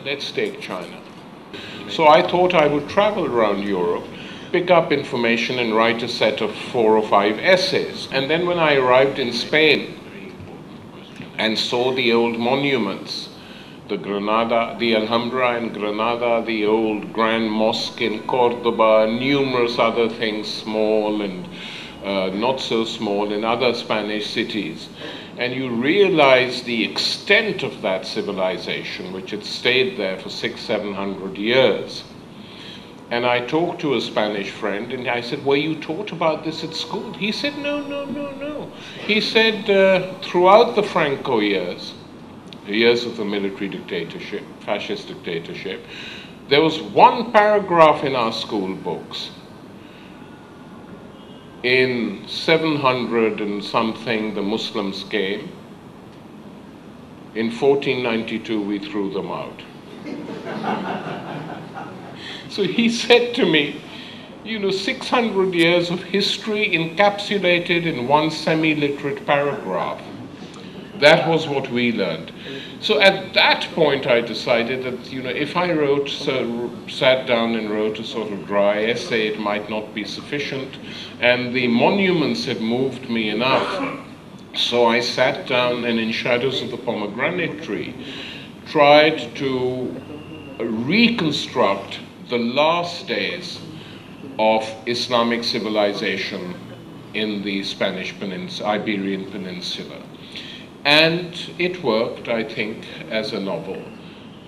Let's take China. So I thought I would travel around Europe, pick up information and write a set of 4 or 5 essays. And then when I arrived in Spain and saw the old monuments, the Granada, the Alhambra in Granada, the old Grand Mosque in Cordoba, numerous other things, small and not so small, in other Spanish cities. And you realize the extent of that civilization, which had stayed there for 600-700 years. And I talked to a Spanish friend, and I said, were you taught about this at school? He said, no. He said, throughout the Franco years, the years of the military dictatorship, fascist dictatorship, there was one paragraph in our school books. In 700 and something, the Muslims came. In 1492, we threw them out. So he said to me, 600 years of history encapsulated in one semi-literate paragraph. That was what we learned. So at that point, I decided that, if I sat down and wrote a sort of dry essay, it might not be sufficient. And the monuments had moved me enough. So I sat down and in Shadows of the Pomegranate Tree, tried to reconstruct the last days of Islamic civilization in the Spanish Iberian Peninsula. And it worked, I think, as a novel.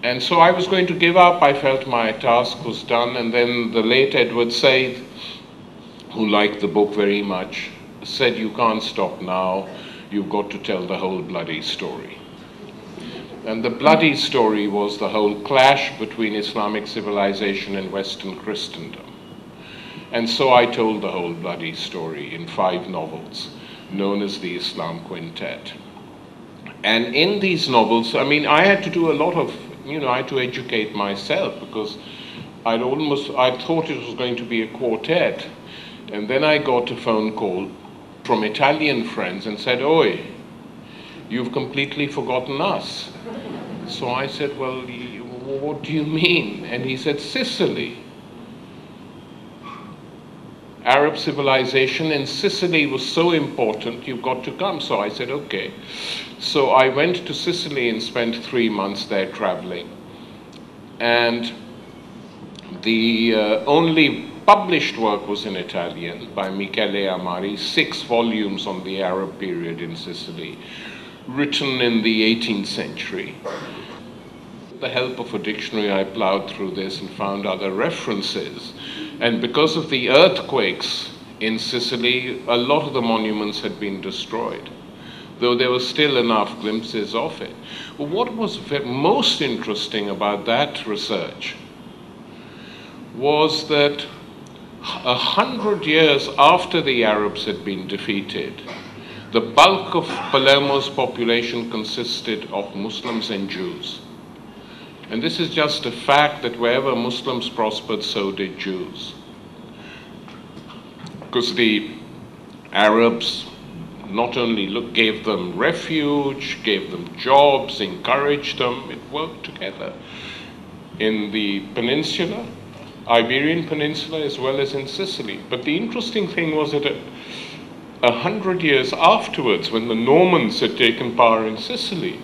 And so I was going to give up. I felt my task was done. And then the late Edward Said, who liked the book very much, said, you can't stop now. You've got to tell the whole bloody story. And the bloody story was the whole clash between Islamic civilization and Western Christendom. And so I told the whole bloody story in 5 novels, known as the Islam Quintet. And in these novels, I had to do a lot of, I had to educate myself, because I thought it was going to be a quartet. And then I got a phone call from Italian friends and said, "Oi, you've completely forgotten us." So I said, "Well, what do you mean?" And he said, "Sicily. Arab civilization in Sicily was so important, you've got to come." So I said, okay. So I went to Sicily and spent 3 months there traveling. And the only published work was in Italian by Michele Amari, 6 volumes on the Arab period in Sicily, written in the 18th century. With the help of a dictionary, I plowed through this and found other references. And because of the earthquakes in Sicily, a lot of the monuments had been destroyed, though there were still enough glimpses of it. But what was most interesting about that research was that 100 years after the Arabs had been defeated, the bulk of Palermo's population consisted of Muslims and Jews. And this is just a fact that wherever Muslims prospered, so did Jews. Because the Arabs not only gave them refuge, gave them jobs, encouraged them, it worked together. In the peninsula, Iberian Peninsula, as well as in Sicily. But the interesting thing was that 100 years afterwards, when the Normans had taken power in Sicily,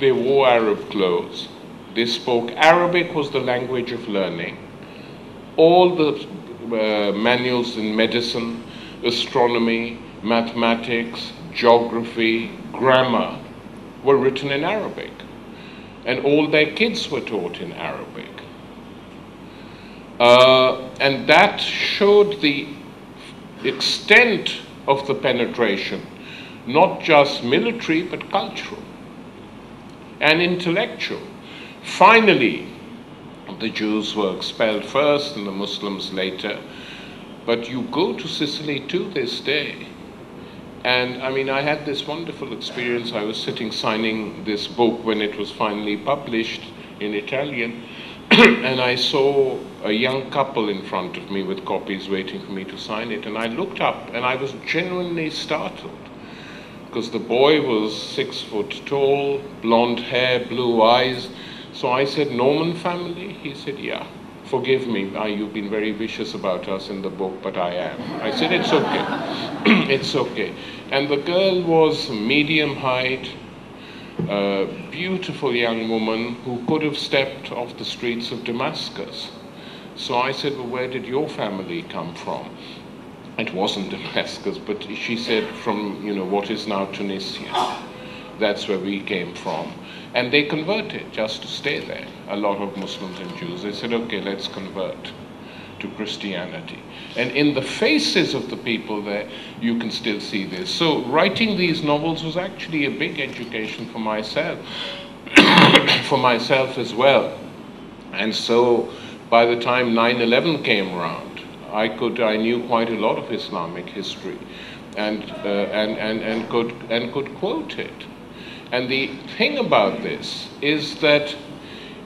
they wore Arab clothes. They spoke Arabic, was the language of learning. All the manuals in medicine, astronomy, mathematics, geography, grammar were written in Arabic. And all their kids were taught in Arabic. And that showed the extent of the penetration, not just military, but cultural and intellectual. Finally, the Jews were expelled first and the Muslims later. But you go to Sicily to this day, and I had this wonderful experience. I was sitting signing this book when it was finally published in Italian, and I saw a young couple in front of me with copies waiting for me to sign it. And I looked up and I was genuinely startled, because the boy was 6 foot tall, blonde hair, blue eyes, So I said, Norman family? He said, yeah. Forgive me, you've been very vicious about us in the book, but I am. I said, it's okay. It's okay. And the girl was medium height, a beautiful young woman who could have stepped off the streets of Damascus. So I said, well, where did your family come from? It wasn't Damascus, but she said from, what is now Tunisia. That's where we came from. And they converted just to stay there. A lot of Muslims and Jews. They said, okay, let's convert to Christianity. And in the faces of the people there, you can still see this. So writing these novels was actually a big education for myself, for myself as well. And so by the time 9/11 came around, I knew quite a lot of Islamic history, and could quote it. And the thing about this is that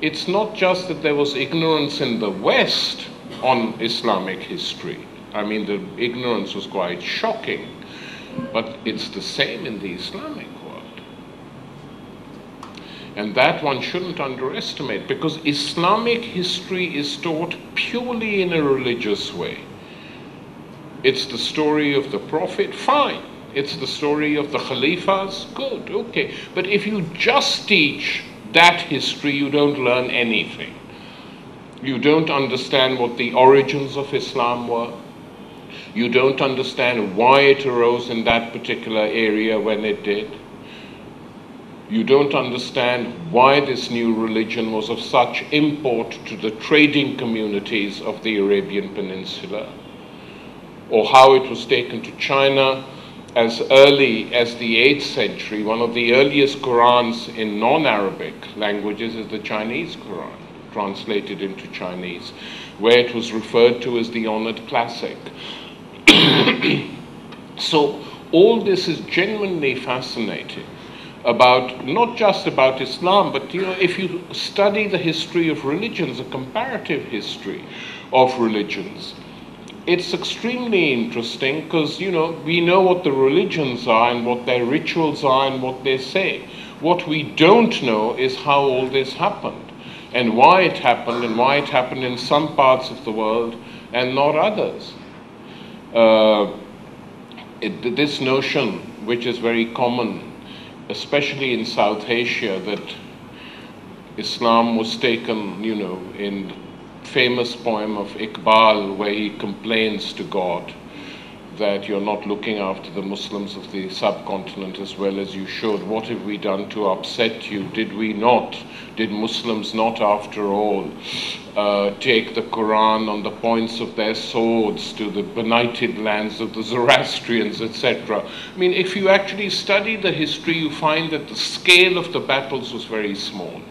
it's not just that there was ignorance in the West on Islamic history. I mean, the ignorance was quite shocking, but it's the same in the Islamic world. And that one shouldn't underestimate, because Islamic history is taught purely in a religious way. It's the story of the Prophet, fine. It's the story of the Khalifas, good, okay. But if you just teach that history, you don't learn anything. You don't understand what the origins of Islam were. You don't understand why it arose in that particular area when it did. You don't understand why this new religion was of such import to the trading communities of the Arabian Peninsula, or how it was taken to China as early as the 8th century. One of the earliest Qurans in non-Arabic languages is the Chinese Quran, translated into Chinese, where it was referred to as the honored classic. So all this is genuinely fascinating, about not just about Islam, but if you study the history of religions, a comparative history of religions, it's extremely interesting, because we know what the religions are and what their rituals are and what they say. What we don't know is how all this happened, and why it happened in some parts of the world and not others. This notion, which is very common, especially in South Asia, that Islam was taken, in famous poem of Iqbal, where he complains to God that you're not looking after the Muslims of the subcontinent as well as you should. What have we done to upset you? Did Muslims not, after all, take the Quran on the points of their swords to the benighted lands of the Zoroastrians, etc.? I mean, if you actually study the history, you find that the scale of the battles was very small,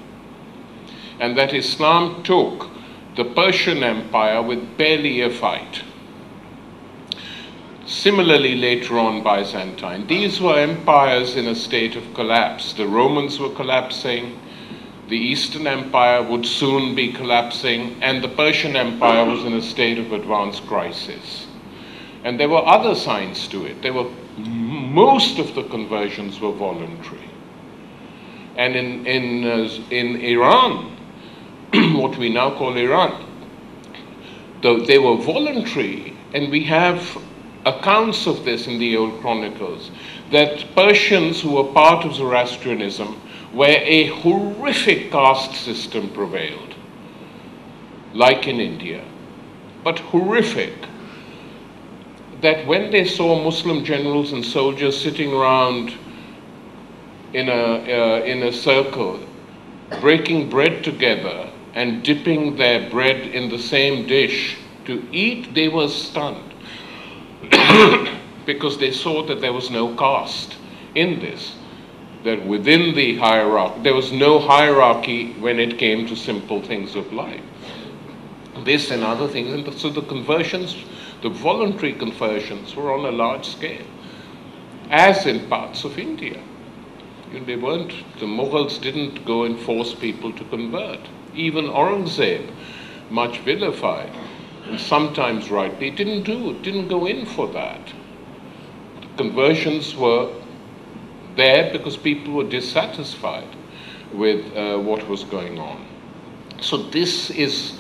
and that Islam took the Persian Empire with barely a fight. Similarly, later on, Byzantine. These were empires in a state of collapse. The Romans were collapsing, the Eastern Empire would soon be collapsing, and the Persian Empire was in a state of advanced crisis. And there were other signs to it. Most of the conversions were voluntary. And in Iran, what we now call Iran, though they were voluntary, and we have accounts of this in the old chronicles, that Persians who were part of Zoroastrianism, where a horrific caste system prevailed, like in India, but horrific, that when they saw Muslim generals and soldiers sitting around in a circle, breaking bread together and dipping their bread in the same dish to eat, they were stunned. Because they saw that there was no caste in this, that within the hierarchy, there was no hierarchy when it came to simple things of life. This and other things, and so the conversions, the voluntary conversions were on a large scale, as in parts of India. The Mughals didn't go and force people to convert. Even Aurangzeb, much vilified, and sometimes rightly, didn't go in for that. Conversions were there because people were dissatisfied with what was going on. So this is,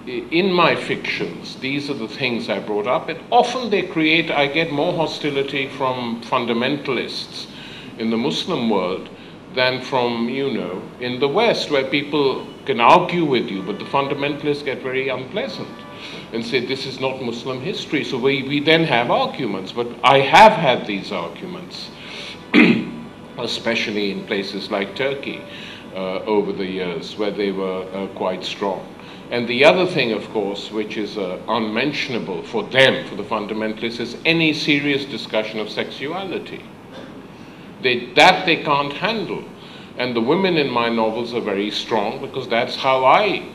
in my fictions, these are the things I brought up, and often I get more hostility from fundamentalists in the Muslim world than from, in the West, where people can argue with you, but the fundamentalists get very unpleasant and say this is not Muslim history. So we then have arguments, but I have had these arguments, especially in places like Turkey over the years, where they were quite strong. And the other thing, of course, which is unmentionable for them, for the fundamentalists, is any serious discussion of sexuality. That they can't handle. And the women in my novels are very strong, because that's how I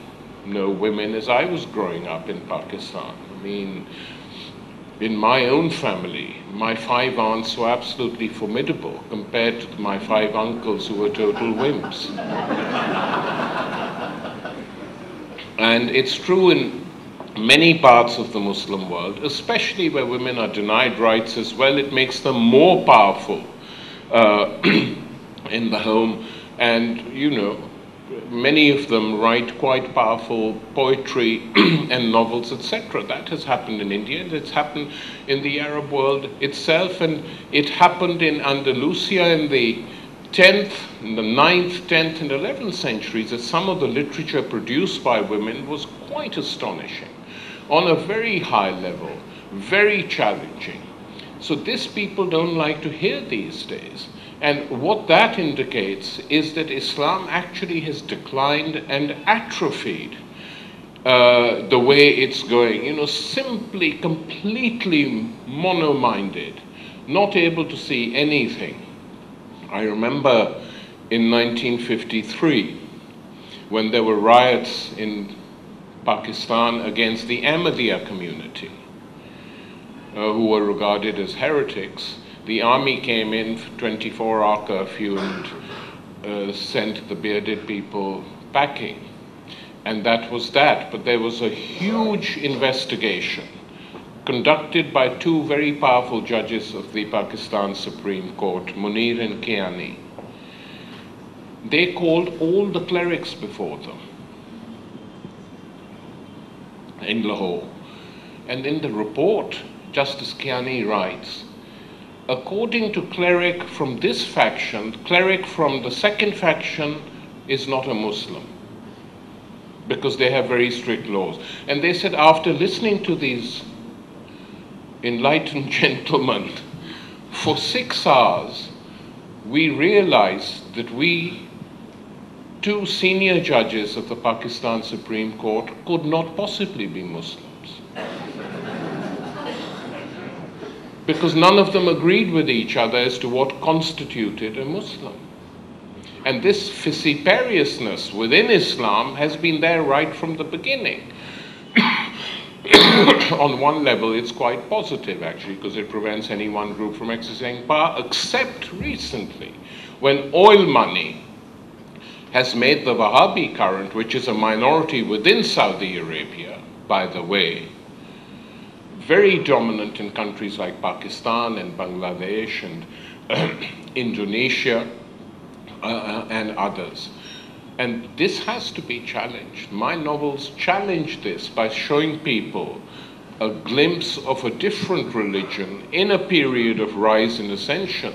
know women as I was growing up in Pakistan. I mean, in my own family, my 5 aunts were absolutely formidable compared to my 5 uncles who were total wimps. And it's true in many parts of the Muslim world, especially where women are denied rights as well. It makes them more powerful in the home, and many of them write quite powerful poetry and novels, etc. That has happened in India, and it's happened in the Arab world itself, and it happened in Andalusia in the 10th, in the 9th, 10th, and 11th centuries, that some of the literature produced by women was quite astonishing, on a very high level, very challenging. So this people don't like to hear these days. And what that indicates is that Islam actually has declined and atrophied the way it's going. Simply, completely mono-minded, not able to see anything. I remember in 1953, when there were riots in Pakistan against the Ahmadiyya community, who were regarded as heretics. The army came in for 24-hour curfew and sent the bearded people packing. And that was that. But there was a huge investigation conducted by 2 very powerful judges of the Pakistan Supreme Court, Munir and Kiani. They called all the clerics before them in Lahore. And in the report, Justice Kiani writes, according to cleric from this faction, cleric from the second faction is not a Muslim, because they have very strict laws. And they said, after listening to these enlightened gentlemen for 6 hours, we realized that we, 2 senior judges of the Pakistan Supreme Court, could not possibly be Muslims, because none of them agreed with each other as to what constituted a Muslim. And this vociferousness within Islam has been there right from the beginning. On one level, it's quite positive, actually, because it prevents any one group from exercising power, except recently, when oil money has made the Wahhabi current, which is a minority within Saudi Arabia, by the way, very dominant in countries like Pakistan and Bangladesh and Indonesia and others. And this has to be challenged. My novels challenge this by showing people a glimpse of a different religion in a period of rise and ascension,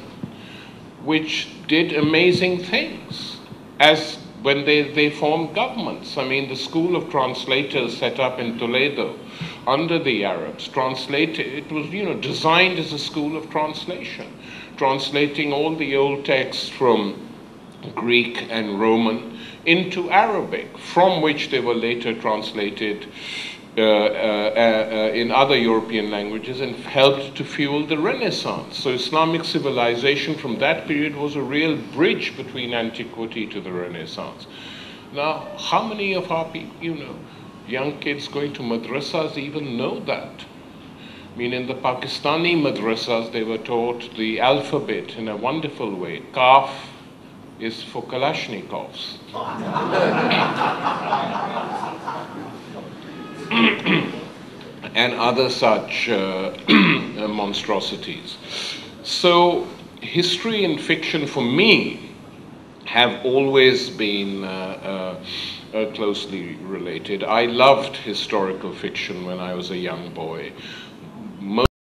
which did amazing things, as when they formed governments. I mean, the school of translators set up in Toledo under the Arabs, it was, designed as a school of translation, translating all the old texts from Greek and Roman into Arabic, from which they were later translated in other European languages and helped to fuel the Renaissance. So Islamic civilization from that period was a real bridge between antiquity to the Renaissance. Now, how many of our people, young kids going to madrasas even know that? I mean, in the Pakistani madrasas, they were taught the alphabet in a wonderful way. Kaf is for Kalashnikovs. And other such monstrosities. So history and fiction for me have always been closely related. I loved historical fiction when I was a young boy.